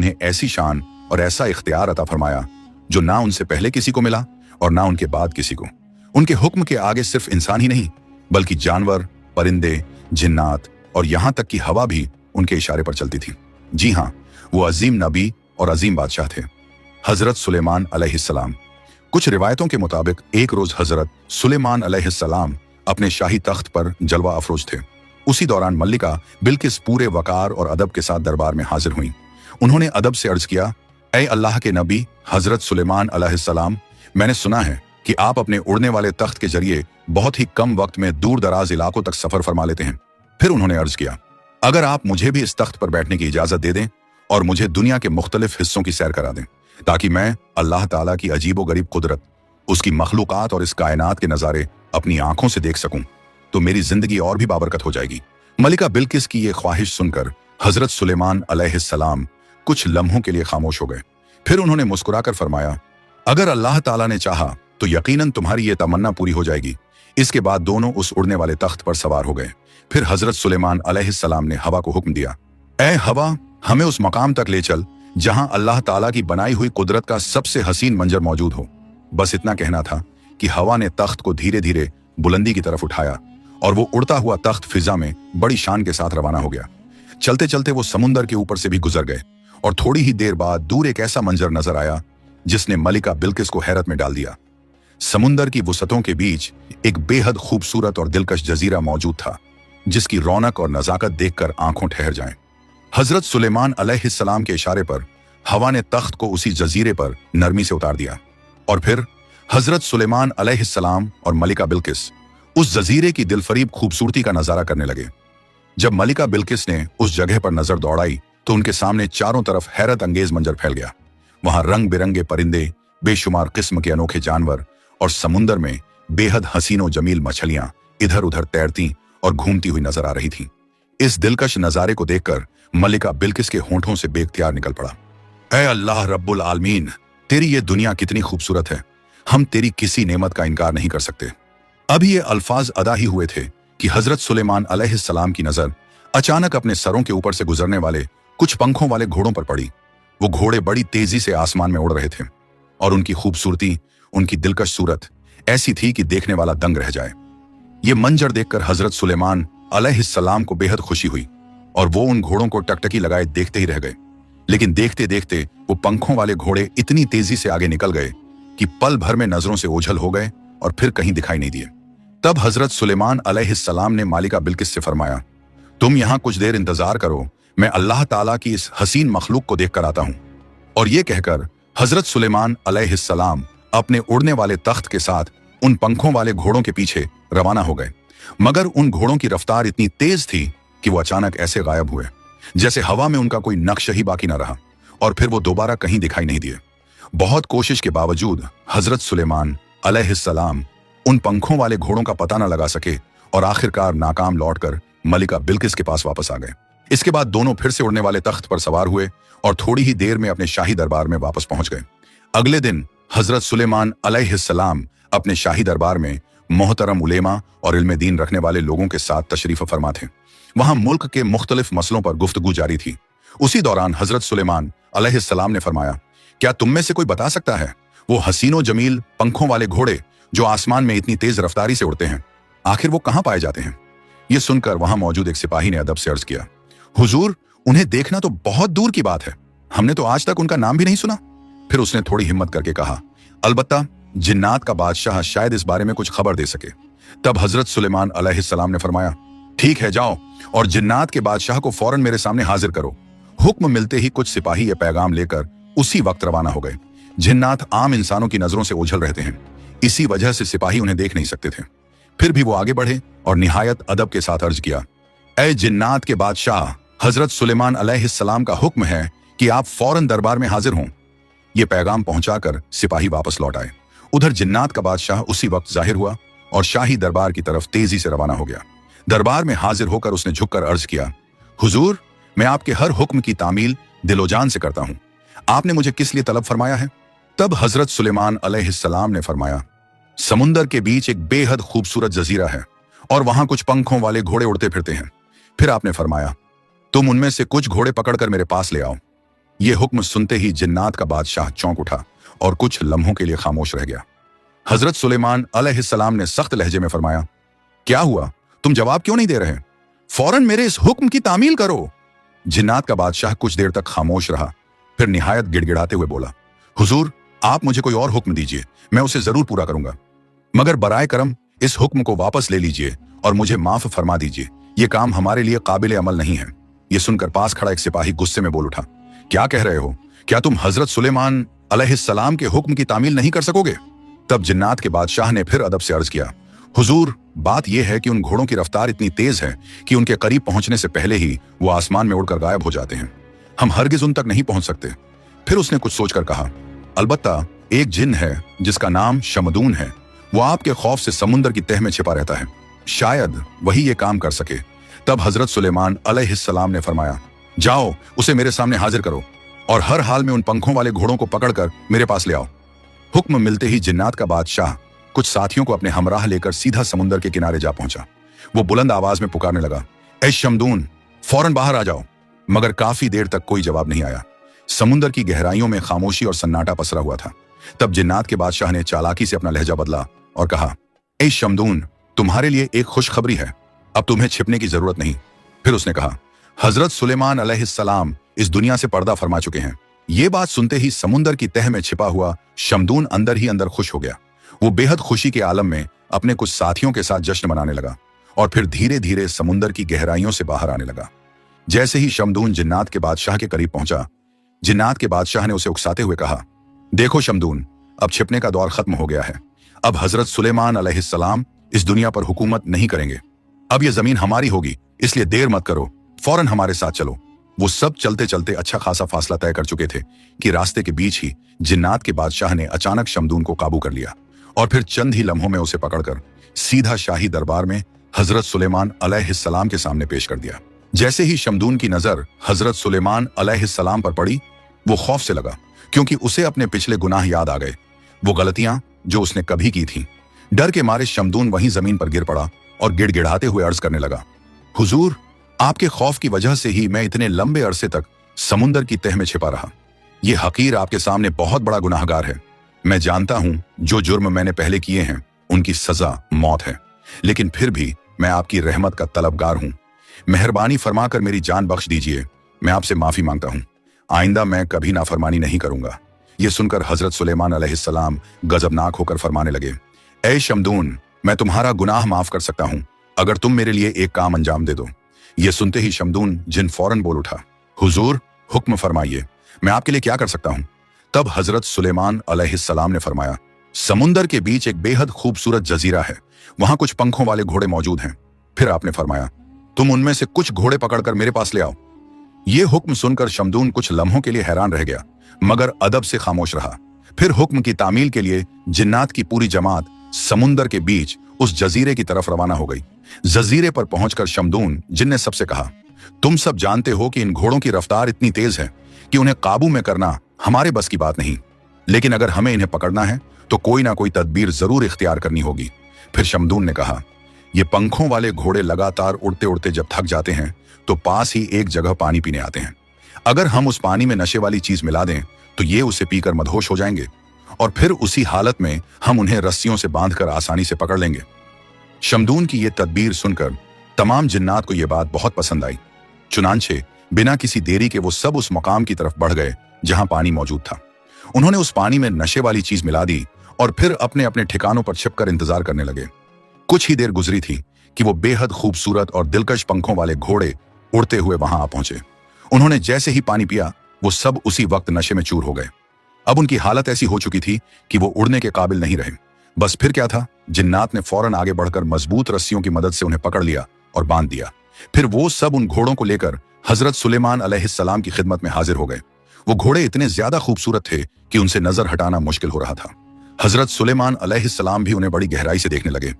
उन्हें ऐसी शान और ऐसा इख्तियार अता फरमाया जो ना उनसे पहले किसी को मिला और ना उनके बाद किसी को। उनके हुक्म के आगे सिर्फ इंसान ही नहीं बल्कि जानवर, परिंदे, जिन्नात और यहाँ तक कि हवा भी उनके इशारे पर चलती थी। जी हाँ, वो अजीम नबी और अजीम बादशाह थे, हजरत सुलेमान अलैहिस्सलाम। कुछ रिवायतों के मुताबिक एक रोज हजरत सुलेमान अलैहिस्सलाम अपने शाही तख्त पर जलवा अफरोज थे। उसी दौरान मल्लिका बिल्किस पूरे वकार और अदब के साथ दरबार में हाजिर हुई। उन्होंने अदब से अर्ज किया, ऐ अल्लाह के नबी हजरत सुलेमान अलैहिस्सलाम, मैंने सुना है कि आप अपने उड़ने वाले तख्त के जरिए बहुत ही कम वक्त में दूर दराज इलाकों तक सफर फरमा लेते हैं। फिर उन्होंने अर्ज किया, अगर आप मुझे भी इस तख्त पर बैठने की इजाजत दे दें और मुझे दुनिया के मुख्तलिफ हिस्सों की सैर करा दें ताकि मैं अल्लाह ताला की अजीबो गरीब कुदरत, उसकी मखलूकात और इस कायनात के नज़ारे अपनी आंखों से देख सकूं, तो मेरी जिंदगी और भी बाबरकत हो जाएगी। मलिका बिल्किस की ये ख्वाहिश सुनकर हजरत सुलेमान अलैहिस्सलाम कुछ लम्हों के लिए खामोश हो गए। फिर उन्होंने मुस्कुराकर फरमाया, अगर अल्लाह ताला ने चाहा तो यकीनन तुम्हारी ये तमन्ना पूरी हो जाएगी। इसके बाद दोनों उस उड़ने वाले तख्त पर सवार हो गए। फिर हजरत सुलेमान अलैहिस्सलाम ने हवा को हुक्म दिया, ऐ हवा, हमें उस मकाम तक ले चल जहां अल्लाह ताला की बनाई हुई कुदरत का सबसे हसीन मंजर मौजूद हो। बस इतना कहना था कि हवा ने तख्त को धीरे धीरे बुलंदी की तरफ उठाया और वो उड़ता हुआ तख्त फिजा में बड़ी शान के साथ रवाना हो गया। चलते चलते वो समुंदर के ऊपर से भी गुजर गए और थोड़ी ही देर बाद दूर एक ऐसा मंजर नजर आया जिसने मलिका बिल्किस को हैरत में डाल दिया। समुंदर की वसतों के बीच एक बेहद खूबसूरत और दिलकश जजीरा मौजूद था जिसकी रौनक और नजाकत देखकर आंखों ठहर जाएं। हजरत सुलेमान अलैहिस्सलाम के इशारे पर हवा ने तख्त को उसी जजीरे पर नरमी से उतार दिया और फिर हजरत सुलेमान अलैहिस्सलाम और मलिका बिल्किस उस जजीरे की दिलफरीब खूबसूरती का नजारा करने लगे। जब मलिका बिल्किस ने उस जगह पर नजर दौड़ाई तो उनके सामने चारों तरफ हैरत अंगेज मंजर फैल गया। वहां रंग बिरंगे परिंदे, बेशुमार किस्म के अनोखे जानवर और समुंदर में बेहद हसीनो जमील मछलियां इधर उधर तैरती और घूमती हुई नजर आ रही थीं। इस दिलकश नजारे को देखकर मलिका बिल्किस के होंठों से बेख्तियार निकल पड़ा, ऐ अल्लाह रब्बुल आलमीन, तेरी ये दुनिया कितनी खूबसूरत है, हम तेरी किसी नेमत का इनकार नहीं कर सकते। अभी ये अल्फाज अदा ही हुए थे कि हजरत सुलेमान अलैहिस्सलाम की नजर अचानक अपने सरों के ऊपर से गुजरने वाले कुछ पंखों वाले घोड़ों पर पड़ी। वो घोड़े बड़ी तेजी से आसमान में उड़ रहे थे और उनकी खूबसूरती, उनकी दिलकश सूरत ऐसी थी कि देखने वाला दंग रह जाए। ये मंजर देखकर हजरत सुलेमान अलैहिस्सलाम को बेहद खुशी हुई और वो उन घोड़ों को टकटकी लगाए देखते ही रह गए। लेकिन देखते देखते वो पंखों वाले घोड़े इतनी तेजी से आगे निकल गए कि पल भर में नजरों से ओझल हो गए और फिर कहीं दिखाई नहीं दिए। तब हजरत सुलेमान अलैहिस्सलाम ने मालिका बिल्किस से फरमाया, तुम यहां कुछ देर इंतजार करो, मैं अल्लाह ताला की इस हसीन मखलूक को देख कर आता हूं। और ये कहकर हजरत सुलेमान अलैहिस्सलाम अपने उड़ने वाले तख्त के साथ उन पंखों वाले घोड़ों के पीछे रवाना हो गए। मगर उन घोड़ों की रफ्तार इतनी तेज थी कि वो अचानक ऐसे गायब हुए जैसे हवा में उनका कोई नक्श ही बाकी न रहा और फिर वो दोबारा कहीं दिखाई नहीं दिए। बहुत कोशिश के बावजूद हजरत सुलेमान अलैहिस्सलाम उन पंखों वाले घोड़ों का पता न लगा सके और आखिरकार नाकाम लौटकर मलिका बिल्किस के पास वापस आ गए। इसके बाद दोनों फिर से उड़ने वाले तख्त पर सवार हुए और थोड़ी ही देर में अपने शाही दरबार में वापस पहुंच गए। अगले दिन हजरत सुलेमान अलैहिस्सलाम अपने शाही दरबार में मोहतरम उलेमा और इल्म दीन रखने वाले लोगों के साथ तशरीफ फरमा थे। वहां मुल्क के मुख्तलिफ मसलों पर गुफ्तगू जारी थी। उसी दौरान हजरत सुलेमान अलैहिस्सलाम ने फरमाया, क्या तुम में से कोई बता सकता है वो हसीनो जमील पंखों वाले घोड़े जो आसमान में इतनी तेज रफ्तारी से उड़ते हैं, आखिर वो कहां पाए जाते हैं? ये सुनकर वहां मौजूद एक सिपाही ने अदब से अर्ज किया, हुजूर, उन्हें देखना तो बहुत दूर की बात है, हमने तो आज तक उनका नाम भी नहीं सुना। फिर उसने थोड़ी हिम्मत करके कहा, अलबत्ता जिन्नात का बादशाह शायद इस बारे में कुछ खबर दे सके। तब हजरत सुलेमान अलैहिस्सलाम ने फरमाया, ठीक है, जाओ और जिन्नात के बादशाह को फौरन मेरे सामने हाजिर करो। हुक्म मिलते ही कुछ सिपाही ये पैगाम लेकर उसी वक्त रवाना हो गए। जिन्नात आम इंसानों की नजरों से ओझल रहते हैं, इसी वजह से सिपाही उन्हें देख नहीं सकते थे। फिर भी वो आगे बढ़े और निहायत अदब के साथ अर्ज किया, ऐ जिन्नात के बादशाह, हजरत सुलेमान अलैहिस्सलाम का हुक्म है कि आप फौरन दरबार में हाजिर हों। ये पैगाम पहुंचाकर सिपाही वापस लौट आए। उधर जिन्नात का बादशाह उसी वक्त जाहिर हुआ और शाही दरबार की तरफ तेजी से रवाना हो गया। दरबार में हाजिर होकर उसने झुककर अर्ज किया, हुजूर, मैं आपके हर हुक्म की तामील दिलोजान से करता हूं। आपने मुझे किस लिए तलब फरमाया है? तब हजरत सुलेमान अलैहिस्सलाम ने फरमाया, समुंदर के बीच एक बेहद खूबसूरत जजीरा है और वहां कुछ पंखों वाले घोड़े उड़ते फिरते हैं। फिर आपने फरमाया, तुम उनमें से कुछ घोड़े पकड़कर मेरे पास ले आओ। ये हुक्म सुनते ही जिन्नात का बादशाह चौंक उठा और कुछ लम्हों के लिए खामोश रह गया। हजरत सुलेमान अलैहिस्सलाम ने सख्त लहजे में फरमाया, क्या हुआ? तुम जवाब क्यों नहीं दे रहे? फौरन मेरे इस हुक्म की तामील करो। जिन्नात का बादशाह कुछ देर तक खामोश रहा, फिर निहायत गिड़गिड़ाते हुए बोला, हुजूर, आप मुझे कोई और हुक्म दीजिए, मैं उसे जरूर पूरा करूंगा, मगर बराए करम इस हुक्म को वापस ले लीजिए और मुझे माफ फरमा दीजिए। ये काम हमारे लिए काबिल अमल नहीं है। ये सुनकर पास खड़ा एक सिपाही गुस्से में बोल उठा, क्या कह रहे हो? क्या तुम हजरत सुलेमान अलैहिस्सलाम के हुक्म की तामील नहीं कर सकोगे? तब जिन्नात के बादशाह ने फिर अदब से अर्ज किया, हुजूर, बात यह है कि उन घोड़ों की रफ्तार इतनी तेज है कि उनके करीब पहुंचने से पहले ही वो आसमान में उड़कर गायब हो जाते हैं। हम हरगिज उन तक नहीं पहुंच सकते। फिर उसने कुछ सोचकर कहा, अलबत्ता एक जिन है जिसका नाम शमदून है, वो आपके खौफ से समुंदर की तह में छिपा रहता है, शायद वही ये काम कर सके। तब हजरत सुलेमान अलैहिस्सलाम ने फरमाया, जाओ उसे मेरे सामने हाजिर करो और हर हाल में उन पंखों वाले घोड़ों को पकड़कर मेरे पास ले आओ। हुक्म मिलते ही जिन्नात का बादशाह कुछ साथियों को अपने हमराह लेकर सीधा समुंदर के किनारे जा पहुंचा। वो बुलंद आवाज में पुकारने लगा, ए शमदून, फौरन बाहर आ जाओ। मगर काफी देर तक कोई जवाब नहीं आया। समुंदर की गहराइयों में खामोशी और सन्नाटा पसरा हुआ था। तब जिन्नात के बादशाह ने चालाकी से अपना लहजा बदला और कहा, ए शमदून, तुम्हारे लिए एक खुशखबरी है, अब तुम्हें छिपने की जरूरत नहीं। फिर उसने कहा, हजरत सुलेमान अलैहिस्सलाम इस दुनिया से पर्दा फरमा चुके हैं। ये बात सुनते ही समुंदर की तह में छिपा हुआ शमदून अंदर ही अंदर खुश हो गया। वो बेहद खुशी के आलम में अपने कुछ साथियों के साथ जश्न मनाने लगा और फिर धीरे धीरे समुंदर की गहराइयों से बाहर आने लगा। जैसे ही शमदून जिन्नात के बादशाह के करीब पहुंचा, जिन्नात के बादशाह ने उसे उकसाते हुए कहा, देखो शमदून, अब छिपने का दौर खत्म हो गया है। अब हजरत सुलेमान अलैहिस्सलाम इस दुनिया पर हुकूमत नहीं करेंगे। अब यह जमीन हमारी होगी, इसलिए देर मत करो, फौरन हमारे साथ चलो। वो सब चलते चलते अच्छा खासा फासला तय कर चुके थे कि रास्ते के बीच ही जिन्नात के बादशाह ने अचानक शमदून को काबू कर लिया और फिर चंद ही लम्हों में उसे पकड़कर सीधा शाही दरबार में हजरत सुलेमान अलैहिस्सलाम के सामने पेश कर दिया। जैसे ही शमदून की नजर हजरत सुलेमान अलैहिस्सलाम पर पड़ी, वो खौफ से लगा, क्योंकि उसे अपने पिछले गुनाह याद आ गए, वो गलतियां जो उसने कभी की थी। डर के मारे शमदून वहीं जमीन पर गिर पड़ा और गिड़गिड़ाते हुए अर्ज करने लगा, हुजूर, आपके खौफ की वजह से ही मैं इतने लंबे अरसे तक समुंदर की तह में छिपा रहा। ये हकीर आपके सामने बहुत बड़ा गुनाहगार है। मैं जानता हूं जो जुर्म मैंने पहले किए हैं उनकी सजा मौत है, लेकिन फिर भी मैं आपकी रहमत का तलबगार हूं। मेहरबानी फरमाकर मेरी जान बख्श दीजिए। मैं आपसे माफी मांगता हूं। आइंदा मैं कभी नाफरमानी नहीं करूंगा। ये सुनकर हजरत सुलेमान अलैहिस्सलाम गजबनाक होकर फरमाने लगे, ए शमदून, मैं तुम्हारा गुनाह माफ कर सकता हूं अगर तुम मेरे लिए एक काम अंजाम दे दो। ये सुनते ही शमदून जिन फौरन बोल उठा, हुजूर, हुक्म फरमाइए, मैं आपके लिए क्या कर सकता हूं? तब हजरत सुलेमान अलैहिस्सलाम ने फरमाया, समुंदर के बीच एक बेहद खूबसूरत जजीरा है, वहां कुछ पंखों वाले घोड़े मौजूद हैं। फिर आपने फरमाया, तुम उनमें से कुछ घोड़े पकड़कर मेरे पास ले आओ। ये हुक्म सुनकर शमदून कुछ लम्हों के लिए हैरान रह गया, मगर अदब से खामोश रहा। फिर हुक्म की तामील के लिए जिन्नात की पूरी जमात समुंदर के बीच उस जजीरे की तरफ रवाना हो गई। जजीरे पर पहुंचकर शमदून जिन ने सबसे कहा, तुम सब जानते हो कि इन घोड़ों की रफ्तार इतनी तेज है कि उन्हें काबू में करना हमारे बस की बात नहीं, लेकिन अगर हमें इन्हें पकड़ना है तो कोई ना कोई तदबीर जरूर इख्तियार करनी होगी। फिर शमदून ने कहा, ये पंखों वाले घोड़े लगातार उड़ते उड़ते जब थक जाते हैं तो पास ही एक जगह पानी पीने आते हैं। अगर हम उस पानी में नशे वाली चीज मिला दें तो ये उसे पीकर मदहोश हो जाएंगे और फिर उसी हालत में हम उन्हें रस्सियों से बांधकर आसानी से पकड़ लेंगे। शमदून की ये तदबीर सुनकर तमाम जिन्नात को यह बात बहुत पसंद आई। चुनांचे बिना किसी देरी के वो सब उस मकाम की तरफ बढ़ गए जहां पानी मौजूद था। उन्होंने उस पानी में नशे वाली चीज मिला दी और फिर अपने अपने ठिकानों पर छिपकर इंतजार करने लगे। कुछ ही देर गुजरी थी कि वो बेहद खूबसूरत और दिलकश पंखों वाले घोड़े उड़ते हुए वहां आ पहुंचे। उन्होंने जैसे ही पानी पिया, वो सब उसी वक्त नशे में चूर हो गए। अब उनकी हालत ऐसी हो चुकी थी कि वो उड़ने के काबिल नहीं रहे। बस फिर क्या था, जिन्नात ने फौरन आगे बढ़कर मजबूत रस्सियों की मदद से उन्हें पकड़ लिया और बांध दिया। फिर वो सब उन घोड़ों को लेकर हजरत सुलेमान अलैहिस्सलाम की खिदमत में हाजिर हो गए। वो घोड़े इतने ज्यादा खूबसूरत थे कि उनसे नजर हटाना मुश्किल हो रहा था। हजरत सुलेमान अलैहिस्सलाम भी उन्हें बड़ी गहराई से देखने लगे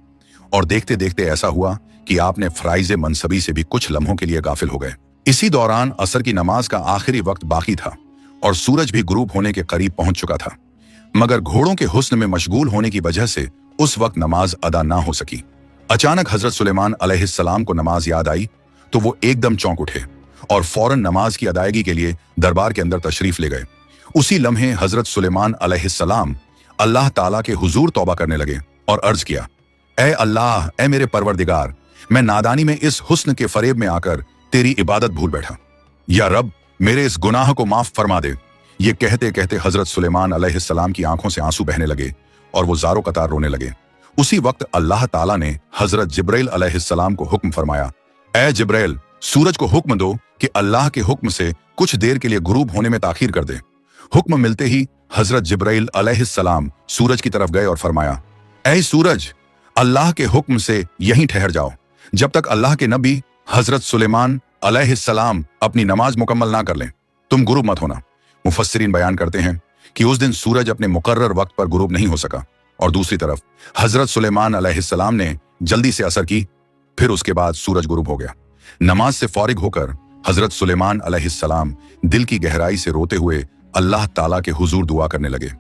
और देखते देखते ऐसा हुआ कि आपने फराइज मनसबी से भी कुछ लम्हों के लिए गाफिल हो गए। इसी दौरान असर की नमाज का आखिरी वक्त बाकी था और सूरज भी गुरूब होने के करीब पहुंच चुका था, मगर घोड़ों के हुस्न में मशगूल होने की वजह से उस वक्त नमाज अदा ना हो सकी। अचानक हजरत सुलेमान अलैहिस्सलाम को नमाज याद आई तो वो एकदम चौंक उठे और फौरन नमाज की अदायगी के लिए दरबार के अंदर तशरीफ ले गए। उसी लम्हे हजरत सुलेमान अलैहिस्सलाम अल्लाह ताला के हुजूर तौबा करने लगे और अर्ज किया, ए अल्लाह, ए मेरे परवरदिगार, मैं नादानी में इस हुस्न के फरेब में आकर तेरी इबादत भूल बैठा। या रब, मेरे इस गुनाह को माफ फरमा दे। ये कहते कहते हजरत सुलेमान अलैहिस्सलाम की आंखों से आंसू बहने लगे और वो ज़ारो कतार रोने लगे। उसी वक्त अल्लाह ताला ने हजरत जिब्राइल अलैहिस्सलाम को हुक्म फरमाया, ए जिब्राइल, सूरज को हुक्म दो कि अल्लाह के हुक्म से कुछ देर के लिए गुरूब होने में ताखीर कर दे। हुक्म मिलते ही हजरत जिब्राइल अलैहिस्सलाम सूरज की तरफ गए और फरमाया, ऐ सूरज, अल्लाह के हुक्म से यहीं ठहर जाओ जब तक अल्लाह के नबी हजरत सुलेमान अलैहिस्सलाम अपनी नमाज मुकम्मल ना कर लें। तुम गुरूब मत होना। मुफस्सिरीन बयान करते हैं कि उस दिन सूरज अपने मुकर्रर वक्त पर गुरूब नहीं हो सका और दूसरी तरफ हजरत सुलेमान अलैहिस्सलाम ने जल्दी से असर की, फिर उसके बाद सूरज गुरूब हो गया। नमाज से फारिग होकर हजरत सुलेमान अलैहिस्सलाम दिल की गहराई से रोते हुए अल्लाह ताला के हुजूर दुआ करने लगे,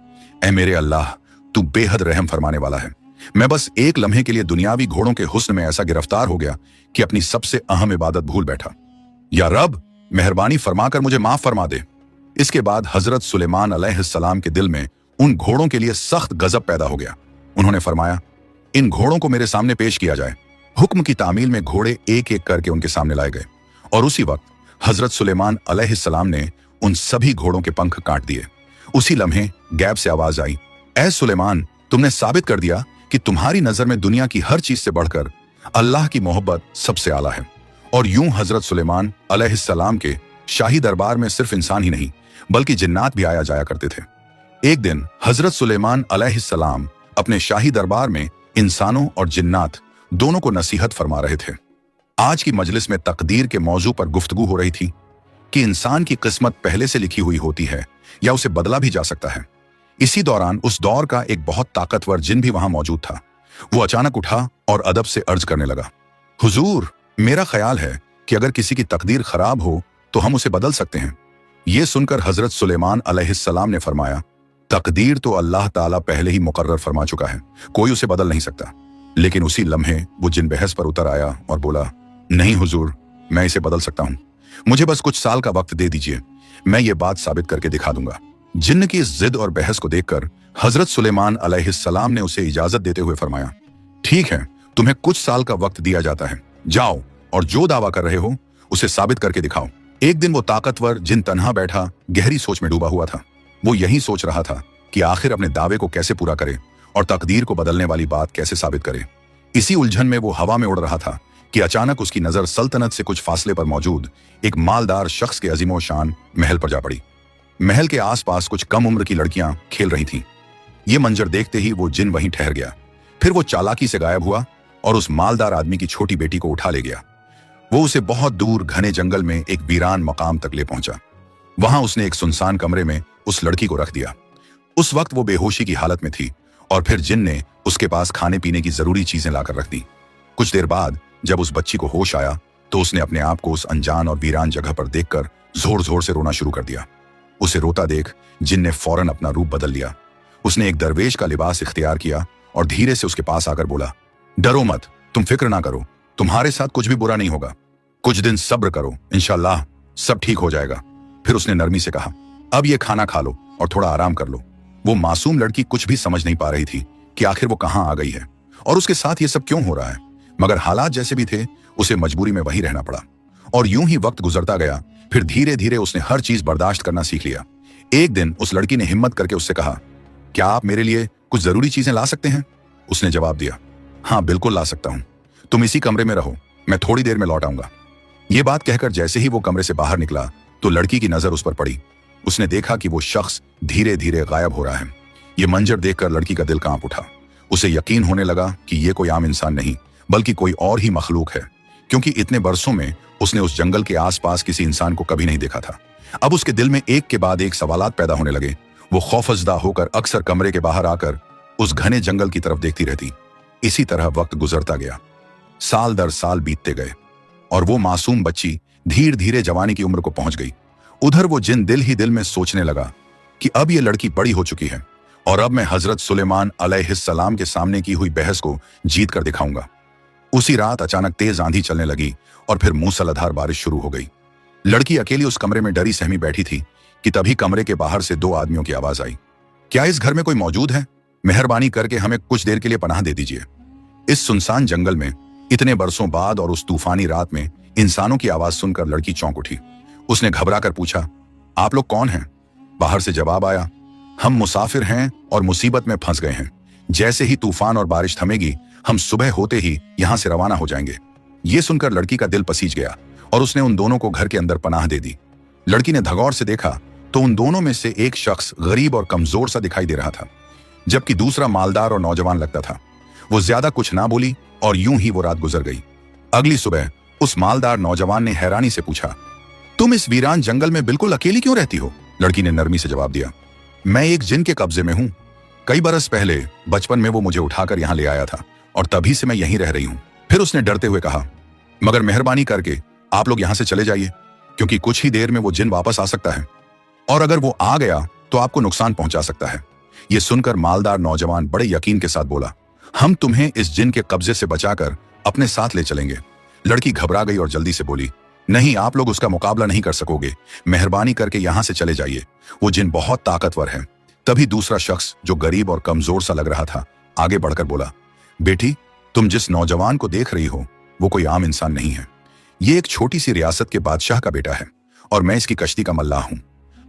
ऐ मेरे अल्लाह, तू बेहद रहम फरमाने वाला है। मैं बस एक लम्हे के लिए दुनियावी घोड़ों के हुस्न में ऐसा गिरफ्तार हो गया कि अपनी सबसे अहम इबादत भूल बैठा। या रब, मेहरबानी फरमाकर मुझे माफ फरमा दे। इसके बाद हजरत सुलेमान अलैहिस्सलाम के दिल में उन घोड़ों के लिए सख्त गजब पैदा हो गया। उन्होंने फरमाया, इन घोड़ों को मेरे सामने पेश किया जाए। हुक्म की तामील में घोड़े एक एक करके उनके सामने लाए गए और उसी वक्त हजरत सुलेमान अलैहिस्सलाम ने उन सभी घोड़ों के पंख काट दिए। उसी लम्हे गैब से आवाज आई, ऐ सुलेमान, तुमने साबित कर दिया कि तुम्हारी नजर में दुनिया की हर चीज से बढ़कर अल्लाह की मोहब्बत सबसे आला है। और यूं हजरत सुलेमान अलैहिस्सलाम के शाही दरबार में सिर्फ इंसान ही नहीं बल्कि जिन्नात भी आया जाया करते थे। एक दिन हजरत सुलेमान अलैहिस्सलाम अपने शाही दरबार में इंसानों और जिन्नात दोनों को नसीहत फरमा रहे थे। आज की मजलिस में तकदीर के मौजू पर गुफ्तगू हो रही थी कि इंसान की किस्मत पहले से लिखी हुई होती है या उसे बदला भी जा सकता है। इसी दौरान उस दौर का एक बहुत ताकतवर जिन भी वहां मौजूद था। वो अचानक उठा और अदब से अर्ज करने लगा, हुजूर, मेरा ख्याल है कि अगर किसी की तकदीर खराब हो तो हम उसे बदल सकते हैं। ये सुनकर हजरत सुलेमान अलैहिस्सलाम ने फरमाया, तकदीर तो अल्लाह ताला पहले ही मुकर्रर फरमा चुका है, कोई उसे बदल नहीं सकता। लेकिन उसी लम्हे वो जिन बहस पर उतर आया और बोला, नहीं हुजूर, मैं इसे बदल सकता हूं, मुझे बस कुछ साल का वक्त दे दीजिए, मैं ये बात साबित करके दिखा दूंगा। जिन्न की इस जिद और बहस को देखकर हजरत सुलेमान अलैहिस्सलाम ने उसे इजाजत देते हुए फरमाया, ठीक है, तुम्हें कुछ साल का वक्त दिया जाता है, जाओ और जो दावा कर रहे हो उसे साबित करके दिखाओ। एक दिन वो ताकतवर जिन तन्हा बैठा गहरी सोच में डूबा हुआ था। वो यही सोच रहा था कि आखिर अपने दावे को कैसे पूरा करे और तकदीर को बदलने वाली बात कैसे साबित करे। इसी उलझन में वो हवा में उड़ रहा था कि अचानक उसकी नजर सल्तनत से कुछ फासले पर मौजूद एक मालदार शख्स के अजीमो शान महल पर जा पड़ी। महल के आसपास कुछ कम उम्र की लड़कियां खेल रही थीं। ये मंजर देखते ही वो जिन वहीं ठहर गया। फिर वो चालाकी से गायब हुआ और उस मालदार आदमी की छोटी बेटी को उठा ले गया। वो उसे बहुत दूर घने जंगल में एक वीरान मकाम तक ले पहुंचा। वहां उसने एक सुनसान कमरे में उस लड़की को रख दिया। उस वक्त वो बेहोशी की हालत में थी और फिर जिन ने उसके पास खाने पीने की जरूरी चीजें लाकर रख दी। कुछ देर बाद जब उस बच्ची को होश आया तो उसने अपने आप को उस अनजान और वीरान जगह पर देखकर जोर जोर से रोना शुरू कर दिया। उसे रोता देख जिन ने फौरन अपना रूप बदल लिया। उसने एक दरवेश का लिबास इख्तियार किया और धीरे से उसके पास आकर बोला, डरो मत, तुम फिक्र ना करो, तुम्हारे साथ कुछ भी बुरा नहीं होगा, कुछ दिन सब्र करो, इंशाअल्लाह सब ठीक हो जाएगा। फिर उसने नरमी से कहा, अब ये खाना खा लो और थोड़ा आराम कर लो। वो मासूम लड़की कुछ भी समझ नहीं पा रही थी कि आखिर वो कहां आ गई है और उसके साथ ये सब क्यों हो रहा है, मगर हालात जैसे भी थे उसे मजबूरी में वहीं रहना पड़ा। और यूं ही वक्त गुजरता गया। फिर धीरे धीरे उसने हर चीज बर्दाश्त करना सीख लिया। एक दिन उस लड़की ने हिम्मत करके उससे कहा, क्या आप मेरे लिए कुछ जरूरी चीजें ला सकते हैं? उसने जवाब दिया, हाँ बिल्कुल ला सकता हूं, तुम इसी कमरे में रहो, मैं थोड़ी देर में लौट आऊंगा। ये बात कहकर जैसे ही वो कमरे से बाहर निकला तो लड़की की नजर उस पर पड़ी। उसने देखा कि वो शख्स धीरे धीरे गायब हो रहा है। ये मंजर देखकर लड़की का दिल कांप उठा। उसे यकीन होने लगा कि ये कोई आम इंसान नहीं बल्कि कोई और ही मखलूक है, क्योंकि इतने बरसों में उसने उस जंगल के आसपास किसी इंसान को कभी नहीं देखा था। अब उसके दिल में एक के बाद एक सवालात पैदा होने लगे। वो खौफजदा होकर अक्सर कमरे के बाहर आकर उस घने जंगल की तरफ देखती रहती। इसी तरह वक्त गुजरता गया। साल दर साल बीतते गए और वो मासूम बच्ची धीरे धीरे जवानी की उम्र को पहुंच गई। उधर वो जिन दिल ही दिल में सोचने लगा कि अब ये लड़की बड़ी हो चुकी है और अब मैं हजरत सुलेमान अलैहिस्सलाम के सामने की हुई बहस को जीत कर दिखाऊंगा। उसी रात अचानक तेज आंधी चलने लगी और फिर मूसलाधार बारिश शुरू हो गई। लड़की अकेली उस कमरे में डरी सहमी बैठी थी कि तभी कमरे के बाहर से 2 आदमियों की आवाज आई। क्या इस घर में कोई मौजूद है? मेहरबानी करके हमें कुछ देर के लिए पनाह दे दीजिए। इस सुनसान जंगल में इतने बरसों बाद और उस तूफानी रात में इंसानों की आवाज सुनकर लड़की चौंक उठी। उसने घबरा कर पूछा, आप लोग कौन हैं? बाहर से जवाब आया, हम मुसाफिर हैं और मुसीबत में फंस गए हैं। जैसे ही तूफान और बारिश थमेगी हम सुबह होते ही यहां से रवाना हो जाएंगे। ये सुनकर लड़की का दिल पसीज गया और उसने उन दोनों को घर के अंदर पनाह दे दी। लड़की ने धगौर से देखा तो उन दोनों में से एक शख्स गरीब और कमजोर सा दिखाई दे रहा था, जबकि दूसरा मालदार और नौजवान लगता था। वो ज्यादा कुछ ना बोली और यूं ही वो रात गुजर गई। अगली सुबह उस मालदार नौजवान ने हैरानी से पूछा, तुम इस वीरान जंगल में बिल्कुल अकेली क्यों रहती हो? लड़की ने नरमी से जवाब दिया, मैं एक जिन के कब्जे में हूं। कई बरस पहले बचपन में वो मुझे उठाकर यहां ले आया था और तभी से मैं यहीं रह रही हूं। फिर उसने डरते हुए कहा, मगर मेहरबानी करके आप लोग यहां से चले जाइए, क्योंकि कुछ ही देर में वो जिन वापस आ सकता है और अगर वो आ गया तो आपको नुकसान पहुंचा सकता है। ये सुनकर मालदार नौजवान बड़े यकीन के साथ बोला, हम तुम्हें इस जिन के कब्जे से बचाकर अपने साथ ले चलेंगे। लड़की घबरा गई और जल्दी से बोली, नहीं, आप लोग उसका मुकाबला नहीं कर सकोगे। मेहरबानी करके यहां से चले जाइए, वो जिन बहुत ताकतवर है। तभी दूसरा शख्स जो गरीब और कमजोर सा लग रहा था आगे बढ़कर बोला, बेटी, तुम जिस नौजवान को देख रही हो वो कोई आम इंसान नहीं है। ये एक छोटी सी रियासत के बादशाह का बेटा है और मैं इसकी कश्ती का मल्लाह हूं।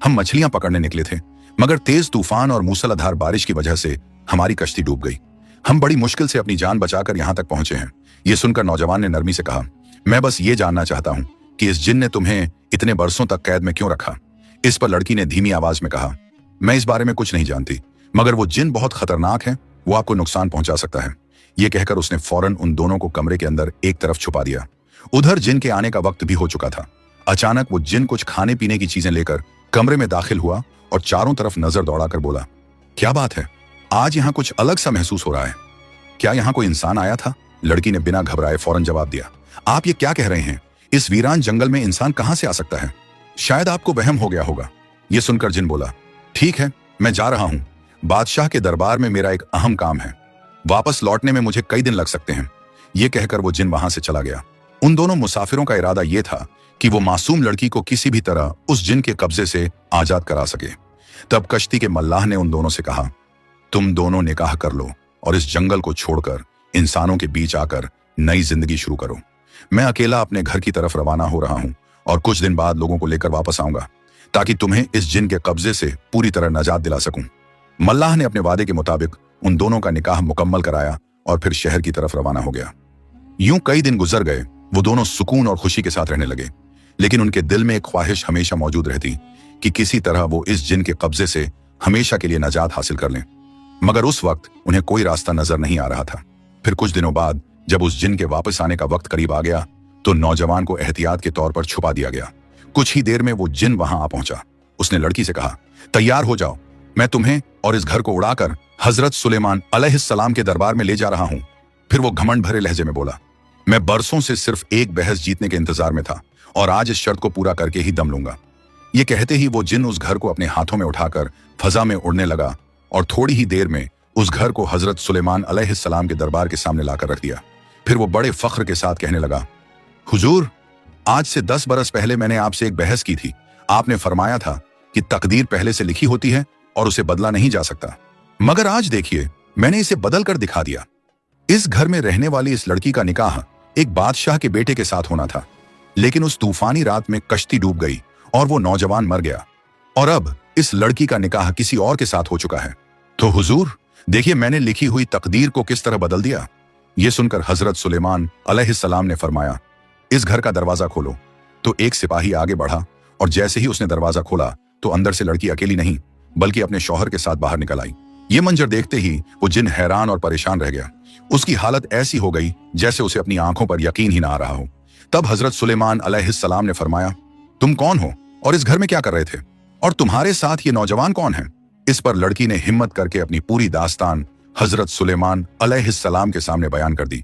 हम मछलियां पकड़ने निकले थे, मगर तेज तूफान और मूसलाधार बारिश की वजह से हमारी कश्ती डूब गई। हम बड़ी मुश्किल से अपनी जान बचाकर यहां तक पहुंचे हैं। ये सुनकर नौजवान ने नरमी से कहा, मैं बस ये जानना चाहता हूं कि इस जिन ने तुम्हें इतने बरसों तक कैद में क्यों रखा? इस पर लड़की ने धीमी आवाज में कहा, मैं इस बारे में कुछ नहीं जानती, मगर वो जिन बहुत खतरनाक है, वो आपको नुकसान पहुंचा सकता है। ये कहकर उसने फौरन उन दोनों को कमरे के अंदर एक तरफ छुपा दिया। उधर जिन के आने का वक्त भी हो चुका था। अचानक वो जिन कुछ खाने पीने की चीजें लेकर कमरे में दाखिल हुआ और चारों तरफ नजर दौड़ाकर बोला, क्या बात है, आज यहाँ कुछ अलग सा महसूस हो रहा है। क्या यहाँ कोई इंसान आया था? लड़की ने बिना घबराए फौरन जवाब दिया, आप ये क्या कह रहे हैं? इस वीरान जंगल में इंसान कहां से आ सकता है? शायद आपको वहम हो गया होगा। ये सुनकर जिन बोला, ठीक है, मैं जा रहा हूं। बादशाह के दरबार में मेरा एक अहम काम है, वापस लौटने में मुझे कई दिन लग सकते हैं। ये कहकर वो जिन वहां से चला गया। उन दोनों मुसाफिरों का इरादा यह था कि वो मासूम लड़की को किसी भी तरह उस जिन के कब्जे से आजाद करा सके। तब कश्ती के मल्लाह ने उन दोनों से कहा, तुम दोनों निकाह कर लो और इस जंगल को छोड़कर इंसानों के बीच आकर नई जिंदगी शुरू करो। मैं अकेला अपने घर की तरफ रवाना हो रहा हूं और कुछ दिन बाद लोगों को लेकर वापस आऊंगा, ताकि तुम्हें इस जिन के कब्जे से पूरी तरह नजात दिला सकूं। मल्लाह ने अपने वादे के मुताबिक उन दोनों का निकाह मुकम्मल कराया और फिर शहर की तरफ रवाना हो गया। यूं कई दिन गुजर गए। वो दोनों सुकून और खुशी के साथ रहने लगे, लेकिन उनके दिल में एक ख्वाहिश हमेशा मौजूद रहती कि किसी तरह वो इस जिन के कब्जे से हमेशा के लिए नजात हासिल कर लें। मगर उस वक्त उन्हें कोई रास्ता नजर नहीं आ रहा था। फिर कुछ दिनों बाद जब उस जिन के वापस आने का वक्त करीब आ गया तो नौजवान को एहतियात के तौर पर छुपा दिया गया। कुछ ही देर में वो जिन वहां आ पहुंचा। उसने लड़की से कहा, तैयार हो जाओ, मैं तुम्हें और इस घर को उड़ाकर हजरत सुलेमान अलैहिस्सलाम के दरबार में ले जा रहा हूं। फिर वो घमंड भरे लहजे में बोला, मैं बरसों से सिर्फ एक बहस जीतने के इंतजार में था और आज इस शर्त को पूरा करके ही दम लूंगा। ये कहते ही वो जिन उस घर को अपने हाथों में उठाकर फजा में उड़ने लगा और थोड़ी ही देर में उस घर को हजरत सुलेमान अलैहिस्सलाम के दरबार के सामने लाकर रख दिया। फिर वो बड़े फख्र के साथ कहने लगा, हुजूर, आज से 10 बरस पहले मैंने आपसे एक बहस की थी। आपने फरमाया था कि तकदीर पहले से लिखी होती है और उसे बदला नहीं जा सकता, मगर आज देखिए मैंने इसे बदल कर दिखा दिया। इस घर में रहने वाली इस लड़की का निकाह एक बादशाह के बेटे के साथ होना था, लेकिन उस तूफानी रात में कश्ती डूब गई और वो नौजवान मर गया और अब इस लड़की का निकाह किसी और के साथ हो चुका है। तो हुजूर देखिए मैंने लिखी हुई तकदीर को किस तरह बदल दिया। ये सुनकर हजरत सुलेमान अलैहिस्सलाम ने फरमाया, इस घर का दरवाजा खोलो। तो एक सिपाही आगे बढ़ा और जैसे ही उसने दरवाजा खोला तो अंदर से लड़की अकेली नहीं बल्कि अपने शौहर के साथ बाहर निकल आई। ये मंजर देखते ही वो जिन हैरान और परेशान रह गया। उसकी हालत ऐसी हो गई जैसे उसे अपनी आंखों पर यकीन ही ना आ रहा हो। तब हजरत सुलेमान अलैहिस्सलाम ने फरमाया, तुम कौन हो और इस घर में क्या कर रहे थे और तुम्हारे साथ ये नौजवान कौन है? इस पर लड़की ने हिम्मत करके अपनी पूरी दास्तान हजरत सुलेमान अलैहिस्सलाम के सामने बयान कर दी।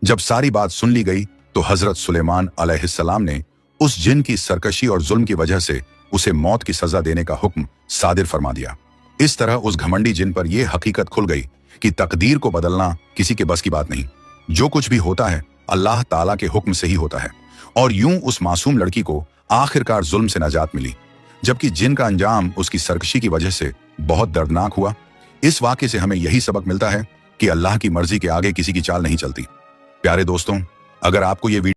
जब सारी बात सुन ली गई तो हजरत सुलेमान अलैहिस्सलाम ने उस जिन की सरकशी और जुल्म की वजह से उसे मौत की सजा देने का हुक्म सादिर फरमा दिया। इस तरह उस घमंडी जिन पर यह हकीकत खुल गई कि तकदीर को बदलना किसी के बस की बात नहीं। जो कुछ भी होता है अल्लाह ताला के हुक्म से ही होता है और यूं उस मासूम लड़की को आखिरकार जुल्म से नजात मिली, जबकि जिन का अंजाम उसकी सरकशी की वजह से बहुत दर्दनाक हुआ। इस वाक़े से हमें यही सबक मिलता है कि अल्लाह की मर्जी के आगे किसी की चाल नहीं चलती। प्यारे दोस्तों, अगर आपको ये